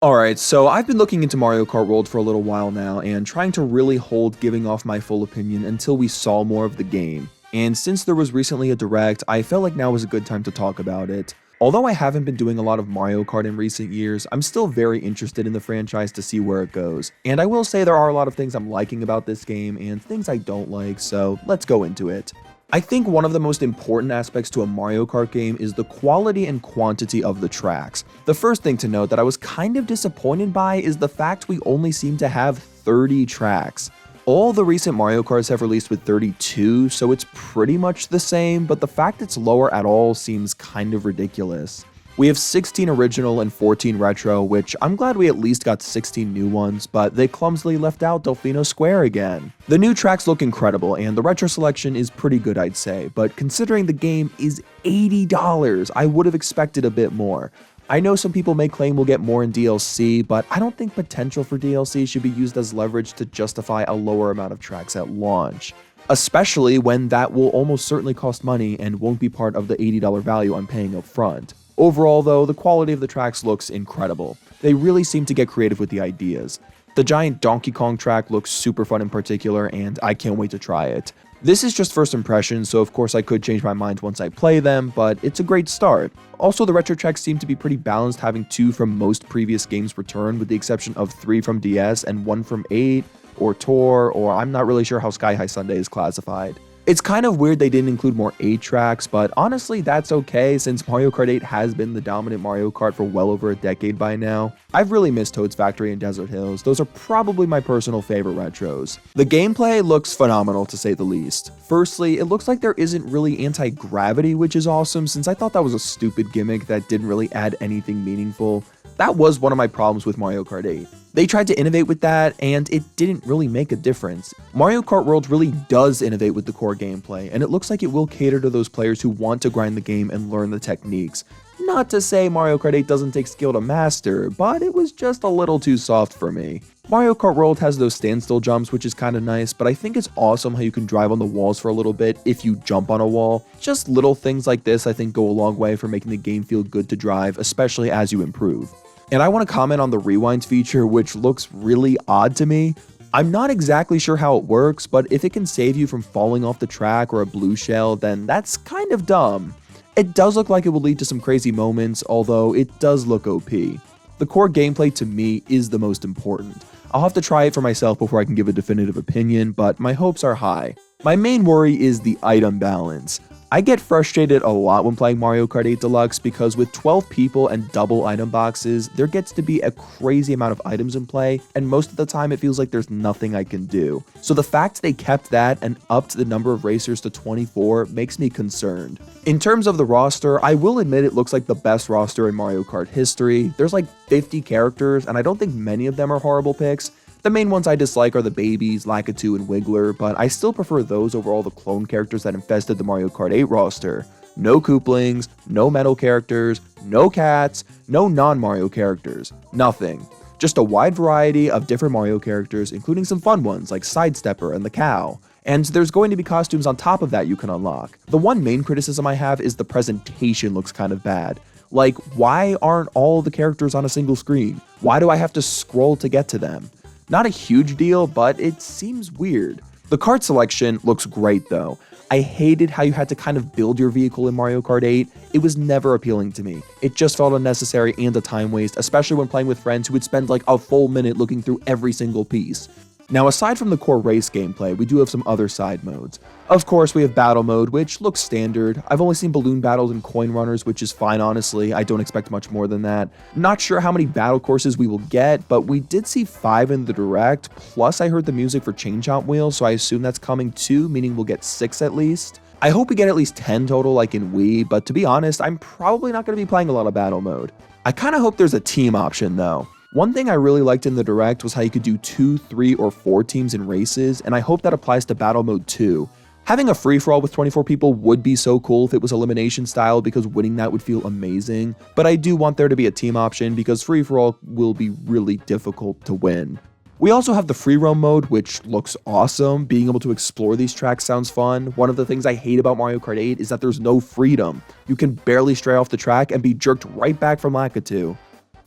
Alright, so I've been looking into Mario Kart World for a little while now and trying to really hold giving off my full opinion until we saw more of the game. And since there was recently a direct, I felt like now was a good time to talk about it. Although I haven't been doing a lot of Mario Kart in recent years, I'm still very interested in the franchise to see where it goes. And I will say there are a lot of things I'm liking about this game and things I don't like, so let's go into it. I think one of the most important aspects to a Mario Kart game is the quality and quantity of the tracks. The first thing to note that I was kind of disappointed by is the fact we only seem to have 30 tracks. All the recent Mario Karts have released with 32, so it's pretty much the same, but the fact it's lower at all seems kind of ridiculous. We have 16 original and 14 retro, which I'm glad we at least got 16 new ones, but they clumsily left out Delfino Square again. The new tracks look incredible, and the retro selection is pretty good, I'd say, but considering the game is $80, I would have expected a bit more. I know some people may claim we'll get more in DLC, but I don't think potential for DLC should be used as leverage to justify a lower amount of tracks at launch. Especially when that will almost certainly cost money and won't be part of the $80 value I'm paying up front. Overall though, the quality of the tracks looks incredible. They really seem to get creative with the ideas. The giant Donkey Kong track looks super fun in particular, and I can't wait to try it. This is just first impressions, so of course I could change my mind once I play them, but it's a great start. Also, the retro tracks seem to be pretty balanced, having 2 from most previous games return, with the exception of 3 from DS and 1 from 8, or Tour, or I'm not really sure how Sky High Sunday is classified. It's kind of weird they didn't include more 8 tracks, but honestly that's okay since Mario Kart 8 has been the dominant Mario Kart for well over a decade by now. I've really missed Toad's Factory and Desert Hills, those are probably my personal favorite retros. The gameplay looks phenomenal to say the least. Firstly, it looks like there isn't really anti-gravity, which is awesome since I thought that was a stupid gimmick that didn't really add anything meaningful. That was one of my problems with Mario Kart 8. They tried to innovate with that, and it didn't really make a difference. Mario Kart World really does innovate with the core gameplay, and it looks like it will cater to those players who want to grind the game and learn the techniques. Not to say Mario Kart 8 doesn't take skill to master, but it was just a little too soft for me. Mario Kart World has those standstill jumps, which is kinda nice, but I think it's awesome how you can drive on the walls for a little bit if you jump on a wall. Just little things like this I think go a long way for making the game feel good to drive, especially as you improve. And I want to comment on the rewind feature, which looks really odd to me. I'm not exactly sure how it works, but if it can save you from falling off the track or a blue shell, then that's kind of dumb. It does look like it will lead to some crazy moments, although it does look OP. The core gameplay to me is the most important. I'll have to try it for myself before I can give a definitive opinion, but my hopes are high. My main worry is the item balance. I get frustrated a lot when playing Mario Kart 8 Deluxe because with 12 people and double item boxes, there gets to be a crazy amount of items in play, and most of the time it feels like there's nothing I can do. So the fact they kept that and upped the number of racers to 24 makes me concerned. In terms of the roster, I will admit it looks like the best roster in Mario Kart history. There's like 50 characters, and I don't think many of them are horrible picks. The main ones I dislike are the babies, Lakitu, and Wiggler, but I still prefer those over all the clone characters that infested the Mario Kart 8 roster. No Kooplings, no metal characters, no cats, no non-Mario characters. Nothing. Just a wide variety of different Mario characters, including some fun ones like Sidestepper and the Cow. And there's going to be costumes on top of that you can unlock. The one main criticism I have is the presentation looks kind of bad. Like, why aren't all the characters on a single screen? Why do I have to scroll to get to them? Not a huge deal, but it seems weird. The kart selection looks great though. I hated how you had to kind of build your vehicle in Mario Kart 8. It was never appealing to me. It just felt unnecessary and a time waste, especially when playing with friends who would spend like a full minute looking through every single piece. Now, aside from the core race gameplay, we do have some other side modes. Of course, we have battle mode, which looks standard. I've only seen balloon battles and coin runners, which is fine, honestly. I don't expect much more than that. Not sure how many battle courses we will get, but we did see 5 in the direct, plus I heard the music for Chain Chomp Wheel, so I assume that's coming too, meaning we'll get 6 at least. I hope we get at least 10 total like in Wii, but to be honest, I'm probably not going to be playing a lot of battle mode. I kind of hope there's a team option though. One thing I really liked in the direct was how you could do 2, 3, or 4 teams in races, and I hope that applies to battle mode too. Having a free-for-all with 24 people would be so cool if it was elimination style because winning that would feel amazing, but I do want there to be a team option because free-for-all will be really difficult to win. We also have the free roam mode, which looks awesome. Being able to explore these tracks sounds fun. One of the things I hate about Mario Kart 8 is that there's no freedom. You can barely stray off the track and be jerked right back from Lakitu.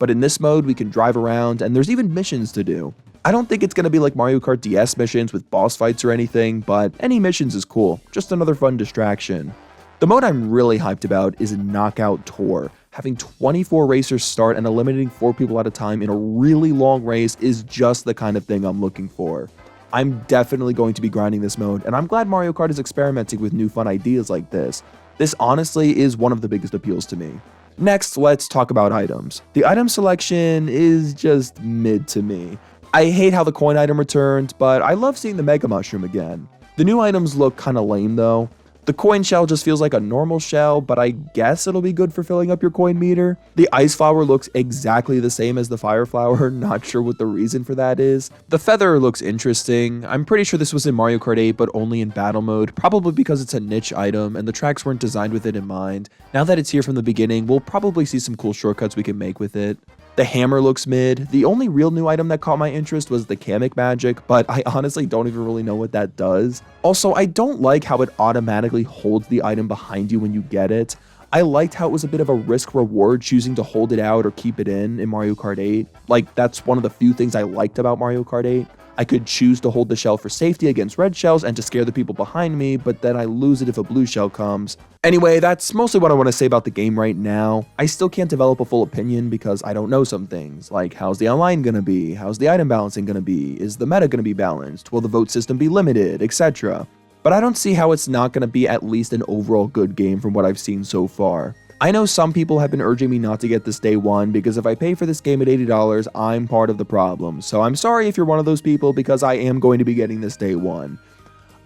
but in this mode we can drive around and there's even missions to do. I don't think it's going to be like Mario Kart DS missions with boss fights or anything, but any missions is cool, just another fun distraction. The mode I'm really hyped about is Knockout Tour. Having 24 racers start and eliminating 4 people at a time in a really long race is just the kind of thing I'm looking for. I'm definitely going to be grinding this mode, and I'm glad Mario Kart is experimenting with new fun ideas like this. This honestly is one of the biggest appeals to me. Next, let's talk about items. The item selection is just mid to me. I hate how the coin item returned, but I love seeing the Mega Mushroom again. The new items look kinda lame though. The coin shell just feels like a normal shell, but I guess it'll be good for filling up your coin meter. The ice flower looks exactly the same as the fire flower, not sure what the reason for that is. The feather looks interesting. I'm pretty sure this was in Mario Kart 8, but only in battle mode, probably because it's a niche item and the tracks weren't designed with it in mind. Now that it's here from the beginning, we'll probably see some cool shortcuts we can make with it. The hammer looks mid. The only real new item that caught my interest was the Kamek magic, but I honestly don't even really know what that does. Also, I don't like how it automatically holds the item behind you when you get it. I liked how it was a bit of a risk reward choosing to hold it out or keep it in Mario Kart 8. Like, that's one of the few things I liked about Mario Kart 8. I could choose to hold the shell for safety against red shells and to scare the people behind me, but then I lose it if a blue shell comes. Anyway, that's mostly what I want to say about the game right now. I still can't develop a full opinion because I don't know some things, like how's the online gonna be, how's the item balancing gonna be, is the meta gonna be balanced, will the vote system be limited, etc. But I don't see how it's not gonna be at least an overall good game from what I've seen so far. I know some people have been urging me not to get this day one because if I pay for this game at $80, I'm part of the problem. So I'm sorry if you're one of those people because I am going to be getting this day one.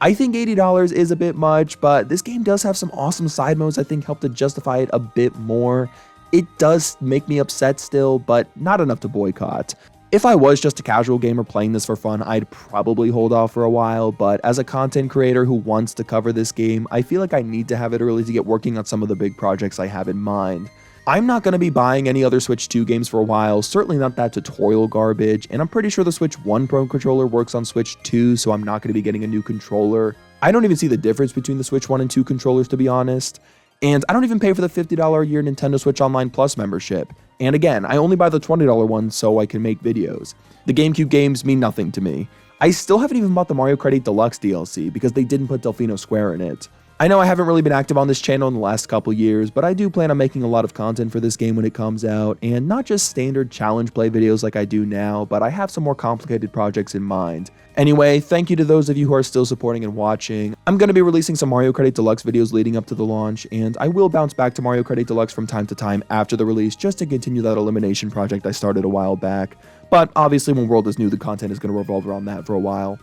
I think $80 is a bit much, but this game does have some awesome side modes I think help to justify it a bit more. It does make me upset still, but not enough to boycott. If I was just a casual gamer playing this for fun, I'd probably hold off for a while, but as a content creator who wants to cover this game, I feel like I need to have it early to get working on some of the big projects I have in mind. I'm not going to be buying any other Switch 2 games for a while, certainly not that tutorial garbage, and I'm pretty sure the Switch 1 Pro controller works on Switch 2, so I'm not going to be getting a new controller. I don't even see the difference between the Switch 1 and 2 controllers, to be honest. And I don't even pay for the $50 a year Nintendo Switch Online Plus membership. And again, I only buy the $20 one so I can make videos. The GameCube games mean nothing to me. I still haven't even bought the Mario Kart 8 Deluxe DLC because they didn't put Delfino Square in it. I know I haven't really been active on this channel in the last couple years, but I do plan on making a lot of content for this game when it comes out, and not just standard challenge play videos like I do now, but I have some more complicated projects in mind. Anyway, thank you to those of you who are still supporting and watching. I'm going to be releasing some Mario Kart 8 Deluxe videos leading up to the launch, and I will bounce back to Mario Kart 8 Deluxe from time to time after the release just to continue that elimination project I started a while back. But obviously when World is new, the content is going to revolve around that for a while.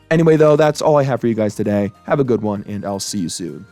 Anyway though, that's all I have for you guys today. Have a good one, and I'll see you soon.